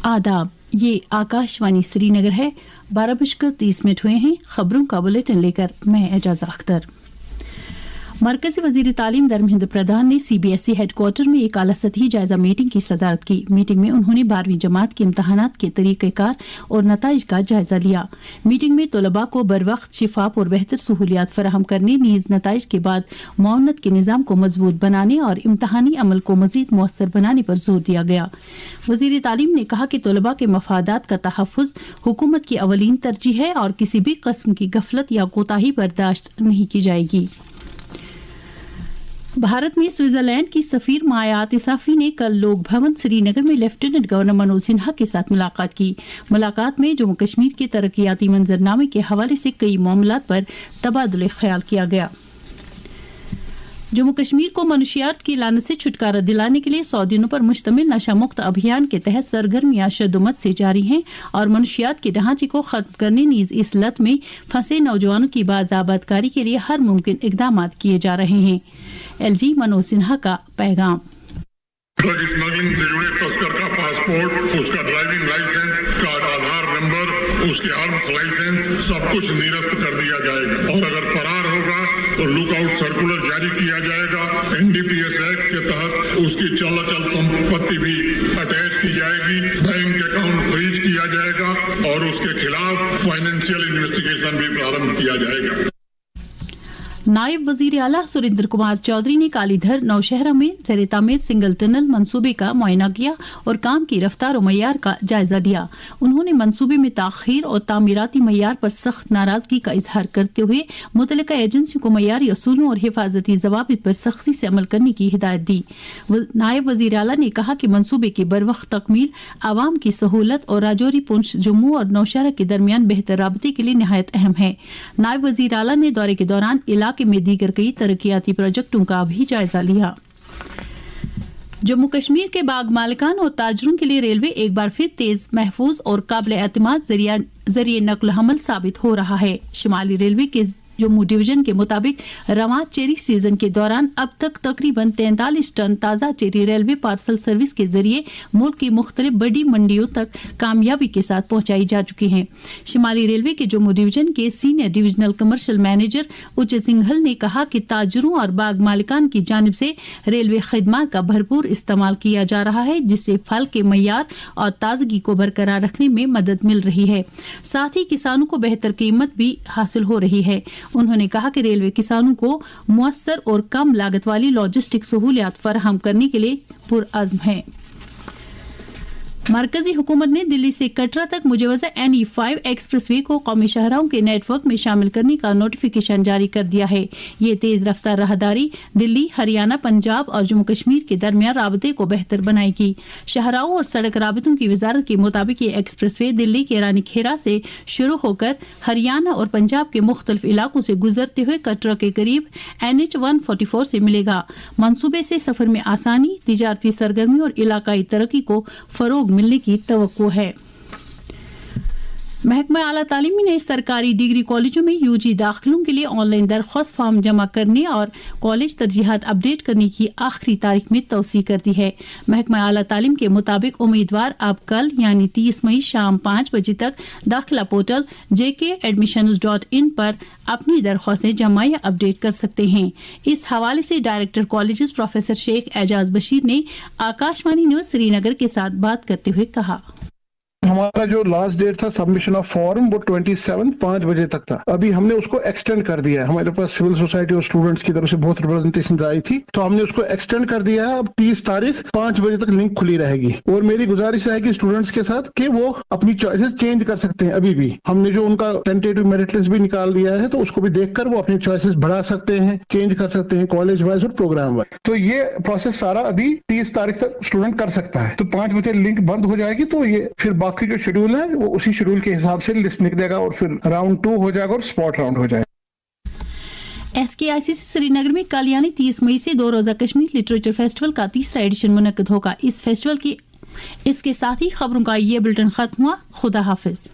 आदाब, ये आकाशवाणी श्रीनगर है। 12:30 हुए हैं। खबरों का बुलेटिन लेकर मैं एजाज अख्तर। मरकजी वजीर तालीम धर्मेंद्र प्रधान ने CBSE हेडक्वार्टर में एक आला सतही जायजा मीटिंग की सदारत की। मीटिंग में उन्होंने 12वीं जमात के इम्तहानात के तरीक़ेकार और नताइज का जायजा लिया। मीटिंग में तलबा को बरवक्त शिफाफ और बेहतर सहूलियात फराहम करने, नीज़ नताइज के बाद मुआवनत के निज़ाम को मजबूत बनाने और इम्तहानी अमल को मजीद मौसर बनाने पर जोर दिया गया। वजीर तालीम ने कहा कि तलबा के मफादात का तहफ़्फ़ुज़ हुकूमत की अवलीन तरजीह है और किसी भी किस्म की गफलत या कोताही बर्दाश्त नहीं की जाएगी। भारत में स्विट्जरलैंड की सफीर माया आतिसाफी ने कल लोक भवन श्रीनगर में लेफ्टिनेंट गवर्नर मनोज सिन्हा के साथ मुलाकात की। मुलाकात में जम्मू कश्मीर के तरक्याती मंजरनामे के हवाले से कई मामलात पर तबादुले ख्याल किया गया। जम्मू कश्मीर को मनशियात की लानत से छुटकारा दिलाने के लिए 100 दिनों पर मुश्तमिल नशा मुक्त अभियान के तहत सरगर्मियां शद्दुमत से जारी हैं और मनशियात के ढांचे को खत्म करने, नीज इस लत में फंसे नौजवानों की बाज़ाबादकारी के लिए हर मुमकिन इकदाम किए जा रहे हैं। LG मनोज सिन्हा का पैगाम। ड्रग स्मगलिंग से जुड़े तस्कर का पासपोर्ट, उसका ड्राइविंग लाइसेंस का आधार नंबर, उसके आर्म्स लाइसेंस सब कुछ निरस्त कर दिया जाएगा और अगर फरार होगा तो लुकआउट सर्कुलर जारी किया जाएगा। NDPS एक्ट के तहत उसकी चल संपत्ति भी अटैच की जाएगी, बैंक अकाउंट फ्रीज किया जाएगा और उसके खिलाफ फाइनेंशियल इन्वेस्टिगेशन भी प्रारंभ किया जाएगा। नायब वजीर आला सुरेंद्र कुमार चौधरी ने कालीधर नौशहरा में ज़ेर तामीर सिंगल टनल मंसूबे का मुआयना किया और काम की रफ्तार और मयार का जायजा लिया। उन्होंने मंसूबे में ताखीर और तामीराती मयार पर सख्त नाराजगी का इजहार करते हुए मुतल्लिका एजेंसियों को मयारी असूलों और हिफाजती जवाबित पर सख्ती से अमल करने की हिदायत दी। नायब वजीर आला ने कहा कि मंसूबे की बरवक्त तकमील आवाम की सहूलत और राजौरी, पुंछ, जम्मू और नौशहरा के दरमियान बेहतर राबते के लिए नहायत अहम है। नायब वजीर आला ने दौरे के दौरान इलाके में दीगर कई तरक्याती प्रोजेक्टों का भी जायजा लिया। जम्मू कश्मीर के बाग मालिकान और ताजरों के लिए रेलवे एक बार फिर तेज, महफूज और काबिल एतमाद जरिए नकल हमल साबित हो रहा है। शिमाली रेलवे के जम्मू डिवीजन के मुताबिक रवां चेरी सीजन के दौरान अब तक तकरीबन 43 टन ताज़ा चेरी रेलवे पार्सल सर्विस के जरिए मुल्क की मुख्तलिफ बड़ी मंडियों तक कामयाबी के साथ पहुंचाई जा चुकी हैं। शिमाली रेलवे के जम्मू डिवीजन के सीनियर डिविजनल कमर्शियल मैनेजर उच्च सिंघल ने कहा कि ताजरों और बाग मालिकान की जानिब से रेलवे खिदमात का भरपूर इस्तेमाल किया जा रहा है, जिससे फल के मयार और ताजगी को बरकरार रखने में मदद मिल रही है। साथ ही किसानों को बेहतर कीमत भी हासिल हो रही है। उन्होंने कहा कि रेलवे किसानों को मुअस्सर और कम लागत वाली लॉजिस्टिक सहूलियात फराहम करने के लिए पुरअज़्म है। मरकजी हुकूमत ने दिल्ली से कटरा तक मुजवज़ा NE5 एक्सप्रेसवे को कौमी शाहराहों के नेटवर्क में शामिल करने का नोटिफिकेशन जारी कर दिया है। ये तेज रफ्तार राहदारी दिल्ली, हरियाणा, पंजाब और जम्मू कश्मीर के दरमियान राबते को बेहतर बनाएगी। शाहराहों और सड़क राबतों की वजारत के मुताबिक ये एक्सप्रेसवे दिल्ली के रानी खेरा से शुरू होकर हरियाणा और पंजाब के मुख्तलिफ इलाकों से गुजरते हुए कटरा के करीब NH144 से मिलेगा। मंसूबे से सफर में आसानी, तिजारती सरगर्मी और इलाकाई तरक्की को फरोग मिलने की तवक्को है। महकमा आला तालीम ने सरकारी डिग्री कॉलेजों में UG दाखिलों के लिए ऑनलाइन दरख्वास्त फॉर्म जमा करने और कॉलेज तरजीहात अपडेट करने की आखिरी तारीख में तौसीह कर दी है। महकमा आला तालीम के मुताबिक उम्मीदवार अब कल यानी 30 मई शाम 5 बजे तक दाखिला पोर्टल jkadmissions.in पर अपनी दरख्वास्तें जमा या अपडेट कर सकते हैं। इस हवाले से director colleges professor Sheikh Ejaz Bashir ने आकाशवाणी न्यूज श्रीनगर के साथ बात करते हुए कहा, हमारा जो लास्ट डेट था सबमिशन ऑफ फॉर्म वो 27 5 बजे तक था। अभी हमने उसको एक्सटेंड कर दिया है। हमारे पास सिविल सोसाइटी और स्टूडेंट्स की तरफ से बहुत रिप्रेजेंटेशन आई थी, तो हमने उसको एक्सटेंड कर दिया है। अब 30 तारीख 5 बजे तक लिंक खुली रहेगी और मेरी गुजारिश रहेगी स्टूडेंट्स के साथ कि वो अपनी चॉइसेस चेंज कर सकते हैं। अभी भी हमने जो उनका टेंटेटिव मेरिट लिस्ट भी निकाल दिया है, तो उसको भी देखकर वो अपनी चॉइसेस बढ़ा सकते हैं, चेंज कर सकते हैं कॉलेज वाइज और प्रोग्राम वाइज। तो ये प्रोसेस सारा अभी 30 तारीख तक स्टूडेंट कर सकता है। तो 5 बजे लिंक बंद हो जाएगी, तो ये फिर बाकी जो शेड्यूल है वो उसी शेड्यूल के हिसाब से लिस्ट निकलेगा और फिर राउंड 2 हो जाएगा और स्पॉट राउंड हो जाएगा। SKICC श्रीनगर में कल यानी 30 मई से 2 रोजा कश्मीर लिटरेचर फेस्टिवल का 3रा एडिशन मुनक्किद होगा। इस फेस्टिवल की इसके साथ ही खबरों का ये बुलेटिन खत्म हुआ। खुदा हाफिज।